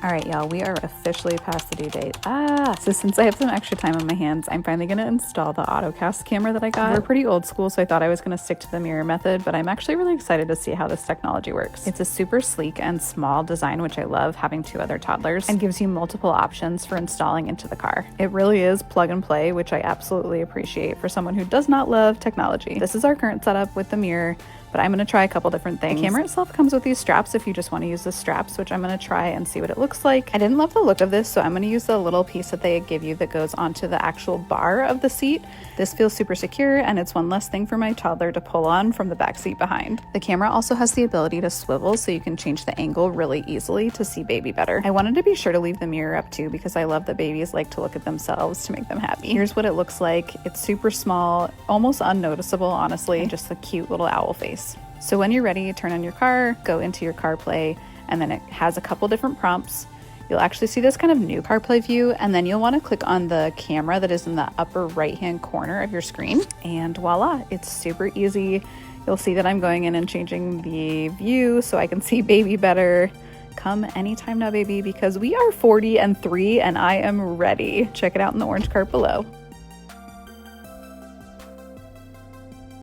All right, y'all, we are officially past the due date. So since I have some extra time on my hands, I'm finally gonna install the AutoCast camera that I got. We're pretty old school, so I thought I was gonna stick to the mirror method, but I'm actually really excited to see how this technology works. It's a super sleek and small design, which I love, having 2 other toddlers, and gives you multiple options for installing into the car. It really is plug and play, which I absolutely appreciate for someone who does not love technology. This is our current setup with the mirror, but I'm gonna try a couple different things. The camera itself comes with these straps if you just wanna use the straps, which I'm gonna try and see what it looks like. I didn't love the look of this, so I'm gonna use the little piece that they give you that goes onto the actual bar of the seat. This feels super secure, and it's one less thing for my toddler to pull on from the back seat behind. The camera also has the ability to swivel, so you can change the angle really easily to see baby better. I wanted to be sure to leave the mirror up too, because I love that babies like to look at themselves to make them happy. Here's what it looks like. It's super small, almost unnoticeable, honestly, and just a cute little owl face. So when you're ready, turn on your car, go into your CarPlay, and then it has a couple different prompts. You'll actually see this kind of new CarPlay view, and then you'll want to click on the camera that is in the upper right-hand corner of your screen, and voila, it's super easy. You'll see that I'm going in and changing the view so I can see baby better. Come anytime now, baby, because we are 40 and 3, and I am ready. Check it out in the orange cart below.